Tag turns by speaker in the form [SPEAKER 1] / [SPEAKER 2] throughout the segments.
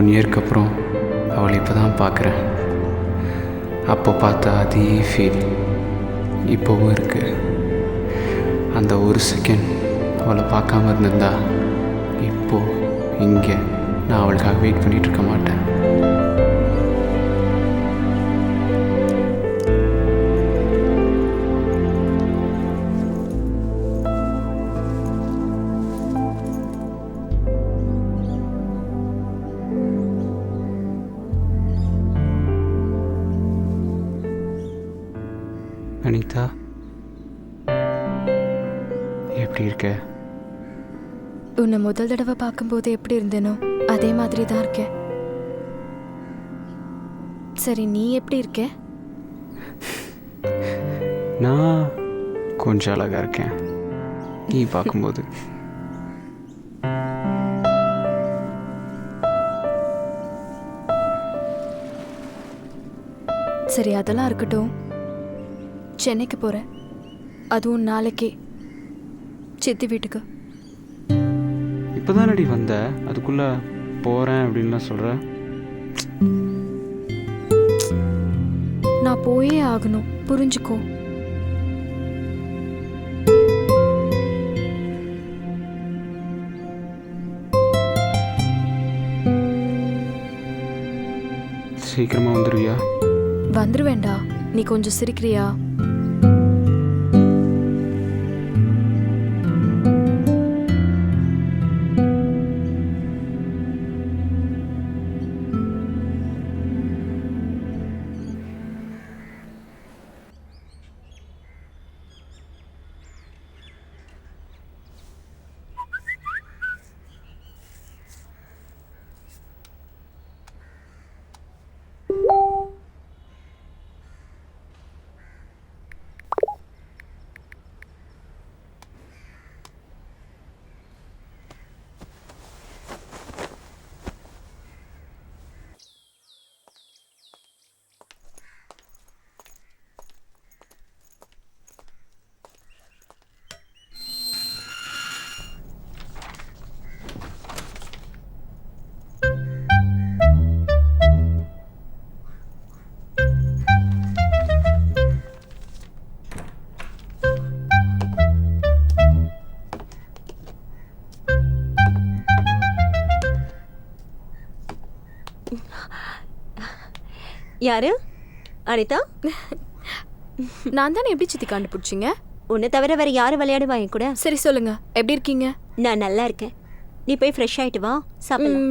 [SPEAKER 1] 1 இயர்க்கு அப்புறம் அவளை இப்போ தான் பார்க்குறேன். அப்போ பார்த்த அதே ஃபீல் இப்போவும் இருக்குது. அந்த ஒரு செகண்ட் அவளை பார்க்காம இருந்திருந்தா இப்போது இங்கே நான் அவளுக்காக வெயிட் பண்ணிகிட்டு இருக்க மாட்டேன். அனிதா, எப்படி இருக்க?
[SPEAKER 2] உன்னை முதல் தடவை பார்க்கும்போது எப்படி இருந்தேனோ அதே மாதிரி தான் இருக்கேன். சரி, நீ எப்படி இருக்க?
[SPEAKER 1] நான் கொஞ்சம் அழகா இருக்கேன் நீ பார்க்கும்போது.
[SPEAKER 2] சரி, அதெல்லாம் இருக்கட்டும். சென்னைக்கு போகிறேன், அதுவும் நாளைக்கே சித்தி வீட்டுக்கு.
[SPEAKER 1] இப்போ தானடி வந்த, அதுக்குள்ளே போகிறேன் அப்படின்லாம் சொல்கிற.
[SPEAKER 2] நான் போயே ஆகணும், புரிஞ்சுக்கோ.
[SPEAKER 1] சீக்கிரமாக வந்துடுவியா?
[SPEAKER 2] வந்துருவேண்டா. நீ கொஞ்சம் சிரிக்கிறியா?
[SPEAKER 3] யாரு? அனிதா?
[SPEAKER 2] நான் தானே. எப்படி சித்தி கண்டுபிடிச்சிங்க?
[SPEAKER 3] உன்னை தவிர வேற யாரு விளையாடுவா என் கூட?
[SPEAKER 2] சரி சொல்லுங்க, எப்படி இருக்கீங்க?
[SPEAKER 3] நான் நல்லா இருக்கேன். நீ போய் ஃப்ரெஷ் ஆயிட்டு வா, சாப்பிடலாம்.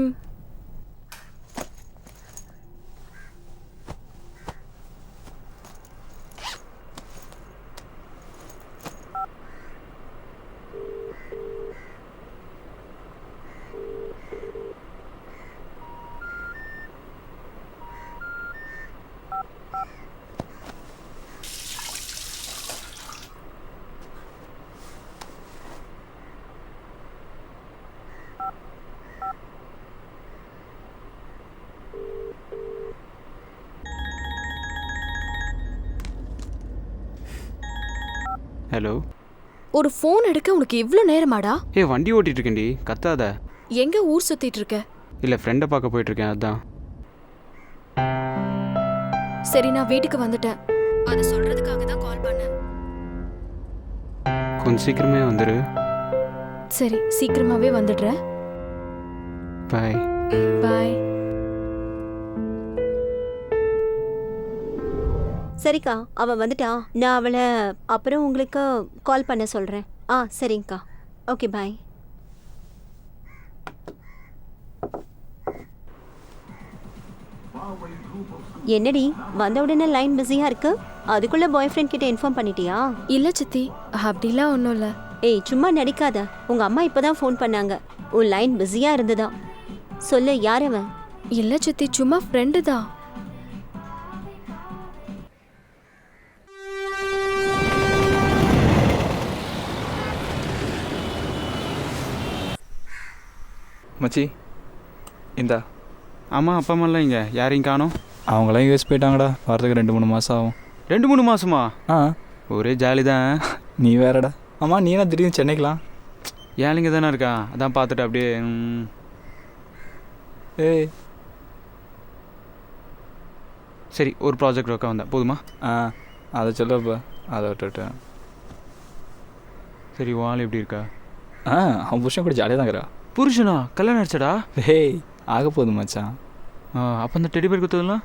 [SPEAKER 1] ஹலோ.
[SPEAKER 2] ஒரு ஃபோன் எடுக்க உனக்கு இவ்வளோ நேரமாடா?
[SPEAKER 1] வண்டி ஓட்டிட்டு இருக்கேன்டி, கத்தாத.
[SPEAKER 2] எங்க ஊர் சுத்திட்டு இருக்க?
[SPEAKER 1] இல்லை, ஃப்ரெண்டை பார்க்க போயிட்டு இருக்கேன், அதான்.
[SPEAKER 2] சரி, நான் வீட்டுக்கு வந்துட்டேன். அதை சொல்றதுக்காக தான் கால் பண்ணேன்.
[SPEAKER 1] கொஞ்சம் சீக்கிரமே வந்துடு.
[SPEAKER 2] சரி, சீக்கிரமாவே வந்துடுறேன்.
[SPEAKER 1] பாய்.
[SPEAKER 2] பாய்.
[SPEAKER 3] சரிக்கா, அவன் வந்துட்டான். நான் அவளை அப்புறம் உங்களுக்கு கால் பண்ண சொல்றேன். சரிங்கக்கா. ஓகே, பாய். என்னடி வந்த உடனே லைன் பிஸியா இருக்கு? அதுக்குள்ள பாய் ஃப்ரெண்ட் கிட்ட இன்ஃபார்ம் பண்ணிட்டியா?
[SPEAKER 2] இல்ல சித்தி, அப்படிலாம் ஒன்றும் இல்லை.
[SPEAKER 3] ஏய், சும்மா நடிக்காத. உங்க அம்மா இப்பதான் ஃபோன் பண்ணாங்க, உன் லைன் பிஸியா இருந்ததா. சொல்லு, யார் அவன்?
[SPEAKER 2] இல்ல சித்தி, சும்மா ஃப்ரெண்டு தான்.
[SPEAKER 4] மச்சி, இந்தா.
[SPEAKER 1] ஆமாம், அப்பா அம்மாலாம் இங்கே யாரையும் காணோம்?
[SPEAKER 4] அவங்களாம் யூஎஸ் போயிட்டாங்கடா. வரதுக்கு 2-3 மாதம் ஆகும்.
[SPEAKER 1] 2-3 மாதமா? ஒரே ஜாலி தான்.
[SPEAKER 4] நீ வேறடா. ஆமாம், நீ என்ன திடீர்னு சென்னைக்கலாம்?
[SPEAKER 1] ஏழைங்க தானே இருக்கா, அதான் பார்த்துட்டு அப்படியே.
[SPEAKER 4] ஏய்,
[SPEAKER 1] சரி ஒரு ப்ராஜெக்ட் ஒர்க்காக வந்தேன் போதுமா?
[SPEAKER 4] அதை சொல்லப்பா, அதை விட்டுட்டேன்.
[SPEAKER 1] சரி வாள் எப்படி இருக்கா?
[SPEAKER 4] அவன் புருஷன் கூட ஜாலியாக தாங்கிறா.
[SPEAKER 1] புருஷனா? கல்யாணம் ஆயிடுச்சடா?
[SPEAKER 4] ஹேய், ஆக போகுது மச்சான்.
[SPEAKER 1] அப்போ அந்த டெடி பேர் கொடுத்ததுலாம்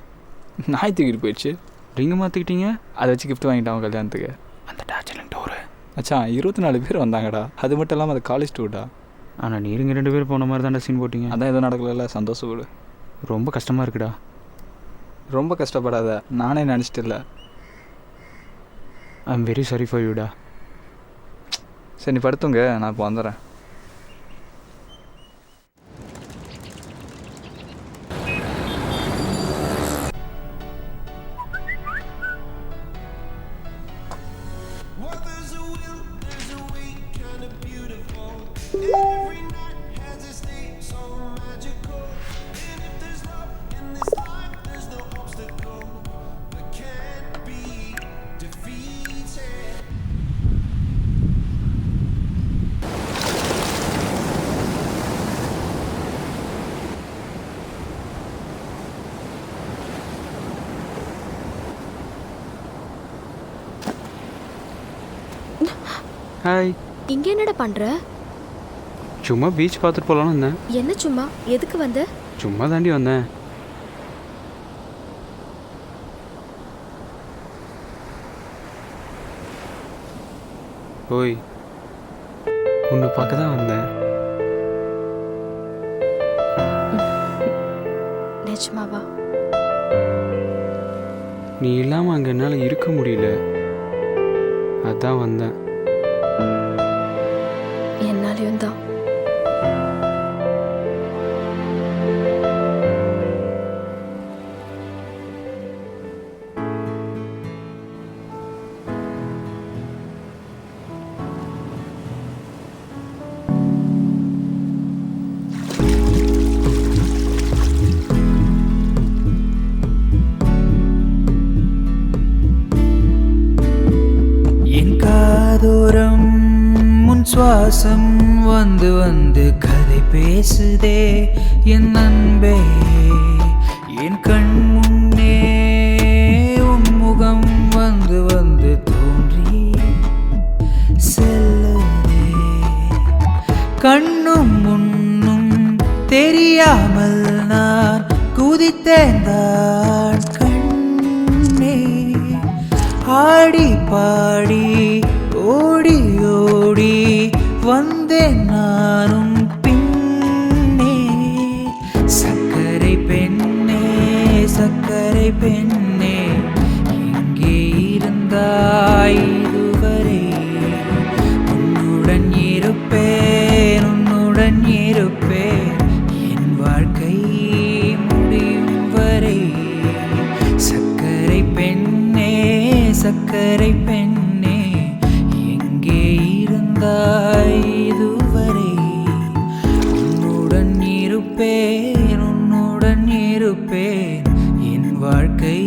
[SPEAKER 4] நாய் தூக்கிட்டு போயிடுச்சு.
[SPEAKER 1] ரிங்கு மாற்றிக்கிட்டீங்க?
[SPEAKER 4] அதை வச்சு கிஃப்ட் வாங்கிட்டான் அவன் கல்யாணத்துக்கு.
[SPEAKER 1] அந்த டார்ஜிலிங் டோரு
[SPEAKER 4] மச்சான் 24 பேர் வந்தாங்கடா. அது மட்டும் இல்லாமல் அது காலேஜ் டூர்டா.
[SPEAKER 1] ஆனால் நீருங்க 2 பேர் போன மாதிரி தான்டா சீன் போட்டிங்க.
[SPEAKER 4] அதான் எதுவும் நடக்கல, சந்தோஷப்படு.
[SPEAKER 1] ரொம்ப கஷ்டமாக இருக்குடா.
[SPEAKER 4] ரொம்ப கஷ்டப்படாத, நானே நினச்சிட்டு இல்லை.
[SPEAKER 1] I am very sorry for யூடா.
[SPEAKER 4] சரி நீ படுத்துங்க, நான் இப்போ வந்துடுறேன்.
[SPEAKER 1] ஹாய்.
[SPEAKER 2] இங்கே என்னடா பண்ற?
[SPEAKER 1] சும்மா பீச் பார்த்துட்டு போகலான்னு வந்தேன்.
[SPEAKER 2] என்ன சும்மா? எதுக்கு வந்த?
[SPEAKER 1] சும்மா தாண்டி வந்தேன். ஓய், உன்னை பார்க்க தான் வந்தேன்.
[SPEAKER 2] நிஜமாவா?
[SPEAKER 1] நீ இல்லாமல் அங்கே என்னால் இருக்க முடியல, அதான் வந்தேன்.
[SPEAKER 2] என்னாலையும் தான்.
[SPEAKER 5] தூரம் முன் சுவாசம் வந்து வந்து கதை பேசுதே என் அன்பே. என் கண் முன்னே உன் முகம் வந்து வந்து தோன்றி செல்லுதே. கண்ணும் முன்னும் தெரியாமல் நான் குதித்தேன் கண்ணே. ஆடி பாடி ஓடி ஓடி வந்தேன் நானும் பின்னே. சக்கரை பெண்ணே சக்கரை பெண்ணே, எங்கே இருந்தாய் இதுவரை? உன்னுடன் இருப்பேன் உன்னுடன் இருப்பேன் என் வாழ்க்கை முடியும் வரை. சக்கரை பெண்ணே சக்கரை பெண்ணே, எங்கே இருந்தாய் இதுவரை? உன்னுடன் இருப்பேன் உன்னுடன் இருப்பேன் என் வாழ்க்கை.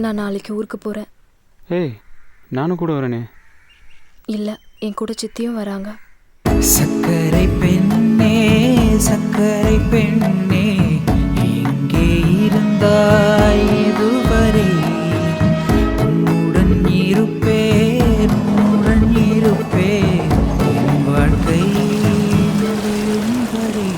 [SPEAKER 2] நான் நாளைக்கு ஊருக்கு போகிறேன்.
[SPEAKER 1] ஏய், நானும் கூட வரேனே.
[SPEAKER 2] இல்லை, என் கூட சித்தியும் வராங்க.
[SPEAKER 5] சக்கரை பெண்ணே சக்கரை பெண்ணே, எங்கே இருந்தாய் இதுவரை? உன்னுடன் இருப்பேன் உன்னுடன் இருப்பேன் என் வாழ்க்கை முடியும் வரை.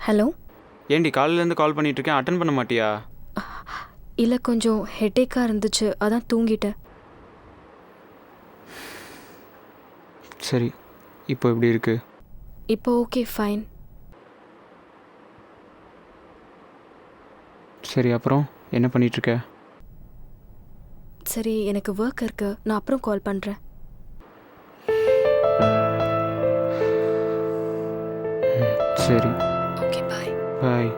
[SPEAKER 2] ஹலோ.
[SPEAKER 1] ஏண்டி காலையிலேருந்து கால் பண்ணிகிட்ருக்கேன், அட்டன் பண்ண மாட்டியா?
[SPEAKER 2] இல்லை, கொஞ்சம் ஹெட்டேக்காக இருந்துச்சு, அதான் தூங்கிட்டேன்.
[SPEAKER 1] சரி, இப்போ எப்படி இருக்கு?
[SPEAKER 2] இப்போ ஓகே, ஃபைன்.
[SPEAKER 1] சரி, அப்புறம் என்ன பண்ணிகிட்ருக்க?
[SPEAKER 2] சரி, எனக்கு ஒர்க் இருக்கு, நான் அப்புறம் கால் பண்ணுறேன்.
[SPEAKER 1] சரி,
[SPEAKER 2] ஓகே, பாய்.
[SPEAKER 1] பாய்.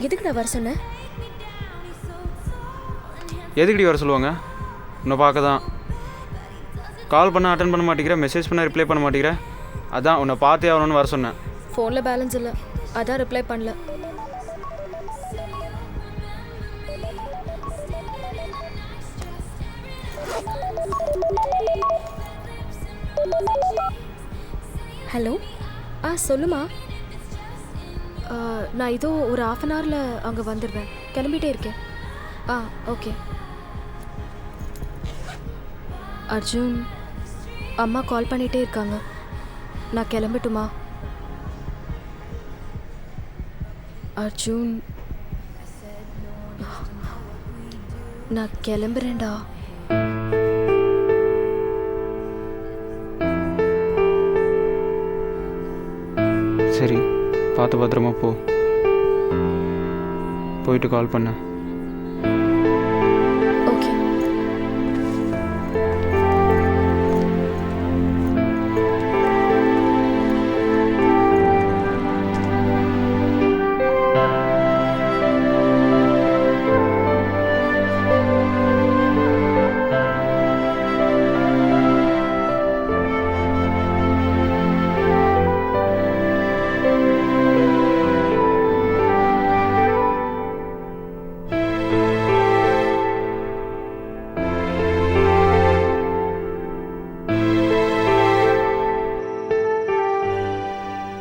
[SPEAKER 2] எதுக்குடா வர சொன்ன?
[SPEAKER 1] எதுக்குடி வர சொல்லுவாங்க? உன்னை பார்க்க தான். கால் பண்ண அட்டன் பண்ண மாட்டேங்கிற, மெசேஜ் பண்ண ரிப்ளை பண்ண மாட்டேங்கிற, அதான் உன்னை பார்த்தே ஆகணும்னு வர சொன்னேன்.
[SPEAKER 2] ஃபோனில் பேலன்ஸ் இல்லை, அதான் ரிப்ளை பண்ணல. ஹலோ. சொல்லுமா. நான் இதோ ஒரு 1/2 அன் ஹவரில் அங்கே வந்துடுவேன், கிளம்பிட்டே இருக்கேன். ஓகே. அர்ஜுன், அம்மா கால் பண்ணிகிட்டே இருக்காங்க, நான் கிளம்பட்டுமா? அர்ஜுன், நான் கிளம்புறேன்டா.
[SPEAKER 1] சரி, பார்த்து பத்திரமா போ. போயிட்டு கால் பண்ண.
[SPEAKER 2] ஓகே.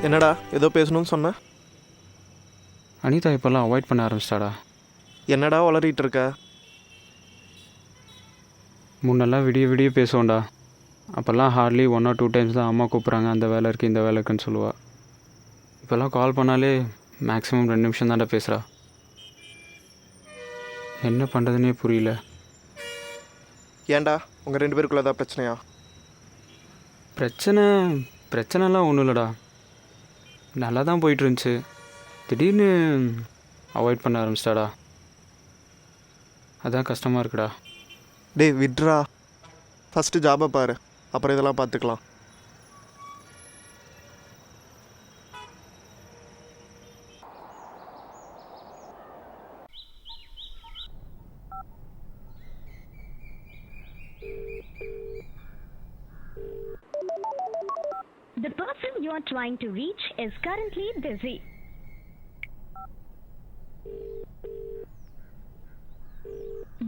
[SPEAKER 6] என்னடா ஏதோ பேசணும்னு சொன்ன?
[SPEAKER 1] அனிதா இப்போல்லாம் அவாய்ட் பண்ண ஆரம்பிச்சிட்டாடா.
[SPEAKER 6] என்னடா வளரிட்டு இருக்க?
[SPEAKER 1] முன்னெல்லாம் விடிய விடிய பேசுவோம்டா. அப்போல்லாம் ஹார்ட்லி 1 or 2 டைம்ஸ் தான் அம்மா கூப்பிட்றாங்க, அந்த வேலை இருக்குது இந்த வேலை இருக்குன்னு சொல்லுவாள். இப்போல்லாம் கால் பண்ணாலே மேக்ஸிமம் 2 நிமிஷம் தான்டா பேசுகிறா. என்ன பண்ணுறதுனே புரியல.
[SPEAKER 6] ஏன்டா உங்கள் 2 பேருக்குள்ள ஏதாவது பிரச்சனையா?
[SPEAKER 1] பிரச்சனைலாம் ஒன்றும் இல்லைடா, நல்லா தான் போயிட்டுருந்துச்சு. திடீர்னு அவாய்ட் பண்ண ஆரம்பிச்சிட்டாடா, அதான் கஷ்டமாக இருக்குடா.
[SPEAKER 6] டேய் விட்ரா, ஃபஸ்ட்டு ஜாபை பாரு, அப்புறம் இதெல்லாம் பார்த்துக்கலாம்.
[SPEAKER 7] The person you are trying to reach is currently busy.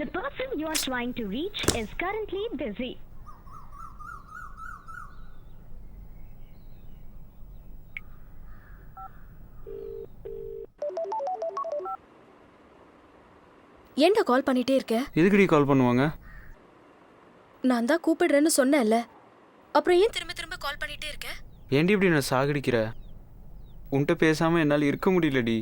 [SPEAKER 7] The person you are trying to reach is currently busy.
[SPEAKER 2] ஏன்டா கால் பண்ணிட்டே இருக்க?
[SPEAKER 1] எதுக்குடி கால் பண்ணுவாங்க?
[SPEAKER 2] நான் தான் கூப்பிடுறேன்னு சொன்னேன்ல, அப்புறம் ஏன் திரும்ப திரும்ப கால் பண்ணிட்டே இருக்க?
[SPEAKER 1] ஏன்டி இப்படி நான் சாகடிக்கிற? உன்கிட்ட பேசாமல் என்னால் இருக்க முடியலடி.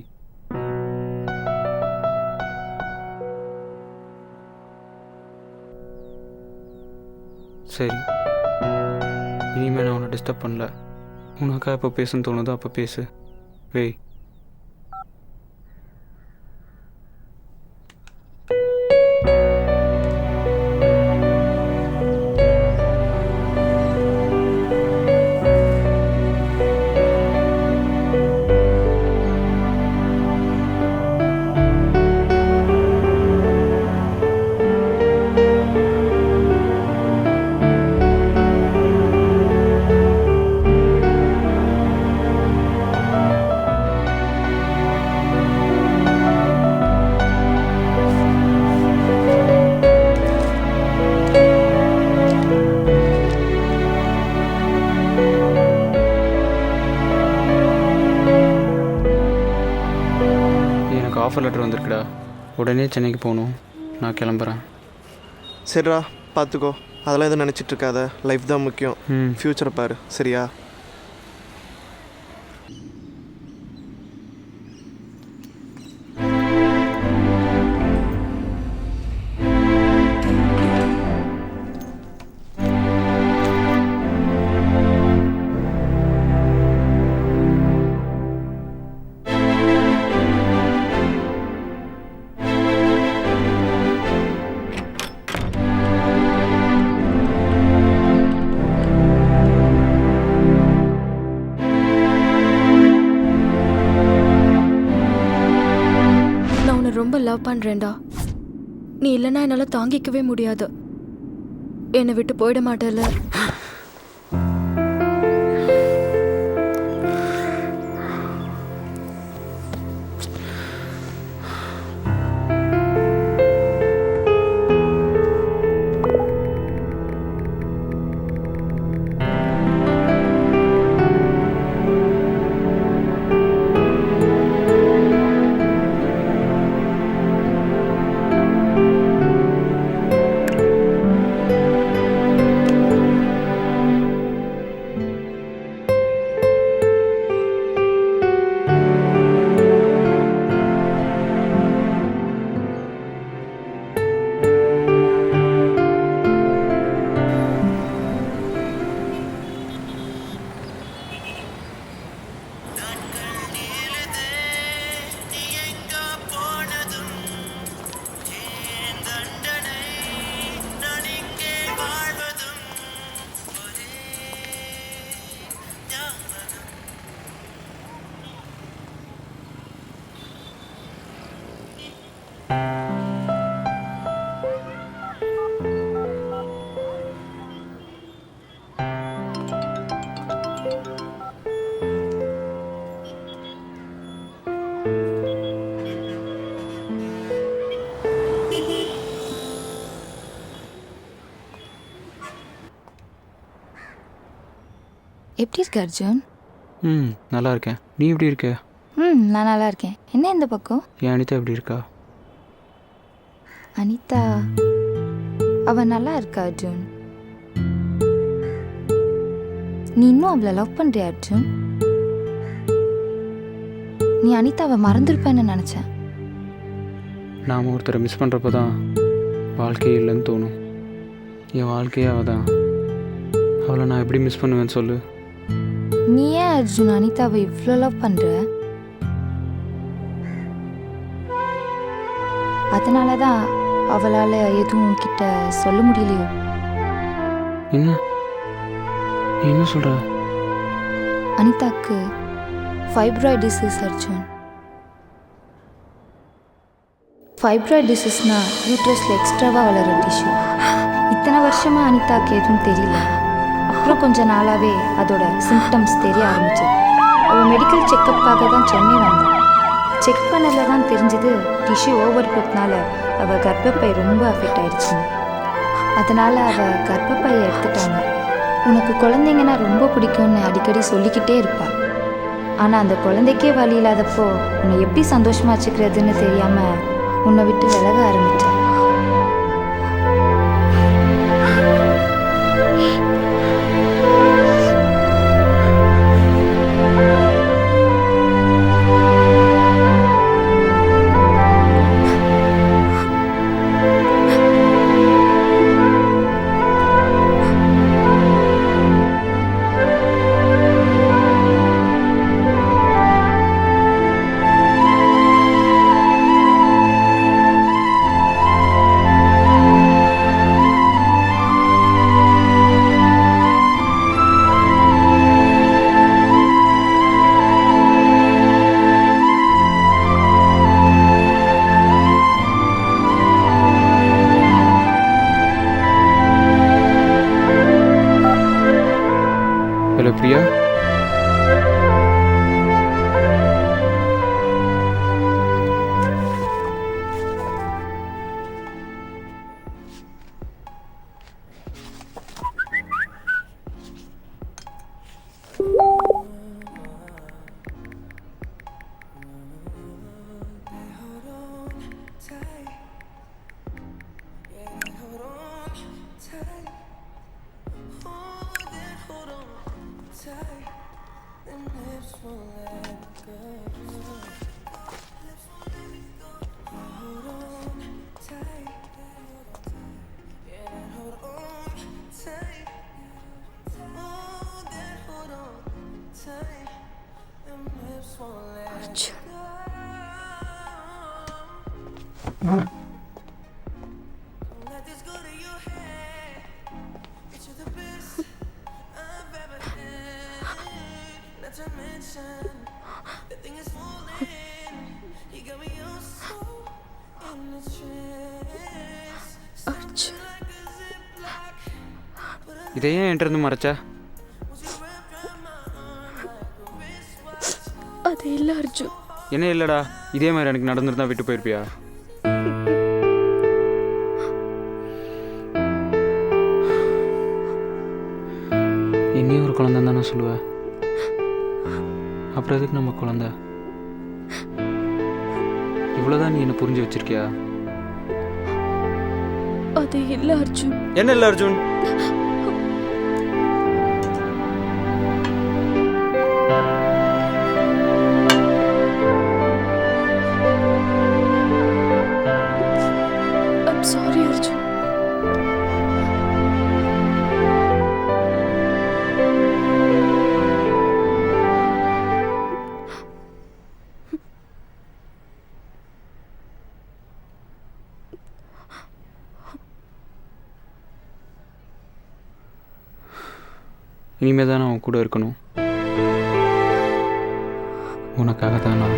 [SPEAKER 1] சரி, இனிமேல் நான் உன்னை டிஸ்டர்ப் பண்ணல. உனக்கா எப்போ பேசுன்னு தோணுதோ அப்போ பேசு. வே. ஆஃபர் லெட்டர் வந்திருக்குடா. உடனே சென்னைக்கு போகணும். நான் கிளம்புறேன்.
[SPEAKER 6] சரிடா, பார்த்துக்கோ. அதெல்லாம் எதுவும் நினச்சிட்டு இருக்காத. லைஃப் தான் முக்கியம். ஃப்யூச்சரை பாரு, சரியா?
[SPEAKER 2] ரொம்ப லவ் பண்றேன்டா. நீ இல்லைன்னா என்னால் தாங்கிக்கவே முடியாது. என்னை விட்டு போயிட மாட்டேல்ல?
[SPEAKER 8] எப்படி இருக்க அர்ஜுன்?
[SPEAKER 1] நல்லா இருக்கேன். நீ எப்படி இருக்க?
[SPEAKER 8] நான் நல்லா இருக்கேன். என்ன இந்த பக்கம்?
[SPEAKER 1] என் அனிதா எப்படி இருக்கா?
[SPEAKER 8] அனிதா அவள் நல்லா இருக்கா அர்ஜுன். நீ இன்னும் அவளை லவ் பண்ணுறியா அர்ஜுன்? நீ அனிதாவை மறந்துருப்பேன்னு நினச்சேன்.
[SPEAKER 1] நாம் ஒருத்தரை மிஸ் பண்ணுறப்ப தான் வாழ்க்கையே இல்லைன்னு தோணும். என் வாழ்க்கையே அவள் தான். அவளை நான் எப்படி மிஸ் பண்ணுவேன்னு சொல்லு.
[SPEAKER 8] நீ ஏன் அர்ஜுன் அனிதாவை இவ்வளோ லவ் பண்ணுற? அதனால தான் அவளால் எதுவும் கிட்ட சொல்ல முடியலையோ?
[SPEAKER 1] என்ன நீ என்ன சொல்கிற?
[SPEAKER 8] அனிதாக்கு ஃபைப்ராய்ட் டிசீஸ் அர்ஜுன். ஃபைப்ராய்ட் டிசீஸ்னா யூட்ரஸில் எக்ஸ்ட்ராவாக வளர டிஷ்யூ. இத்தனை வருஷமாக அனிதாக்கு எதுவும் தெரியல. அப்புறம் கொஞ்ச நாளாகவே அதோட சிம்டம்ஸ் தெரிய ஆரம்பிச்சது. அவள் மெடிக்கல் செக்கப்புக்காக தான் சென்னை வந்தாள். செக் பண்ணதில் தான் தெரிஞ்சது டிஷ்யூ ஓவர் க்ரோத்னால அவள் கர்ப்பப்பை ரொம்ப அஃபெக்ட் ஆயிடுச்சுன்னு. அதனால் அவள் கர்ப்பப்பையை எடுத்துட்டாங்க. உனக்கு குழந்தைங்கன்னா ரொம்ப பிடிக்கும்னு அடிக்கடி சொல்லிக்கிட்டே இருப்பாள். ஆனால் அந்த குழந்தைக்கே வழி இல்லாதப்போ உன்னை எப்படி சந்தோஷமாக வச்சுக்கிறதுன்னு தெரியாமல் உன்னை விட்டு விலக ஆரம்பித்தாள்.
[SPEAKER 1] பிரியா?
[SPEAKER 2] அர்ஜுன். அர்ஜுன்.
[SPEAKER 1] இதை ஏன் என்கிட்ட இருந்து மறைச்ச?
[SPEAKER 2] அது இல்லை அர்ஜுன்.
[SPEAKER 1] என்ன இல்லைடா, இதே மாதிரி எனக்கு நடந்துருந்தா விட்டு போயிருப்பியா? இன்னும் ஒரு குழந்தை தானே சொல்லுவேன். அப்புறம் எதுக்கு நம்ம குழந்தை? இவ்வளோதான் நீ என்ன புரிஞ்சு வச்சிருக்கியா?
[SPEAKER 2] அது இல்லை அர்ஜுன்.
[SPEAKER 1] என்ன இல்லை அர்ஜுன்?
[SPEAKER 2] I'm sorry Arjun.
[SPEAKER 1] இனிமேல் தான் நான் உன் கூட இருக்கணும். உனக்காக தான் நான்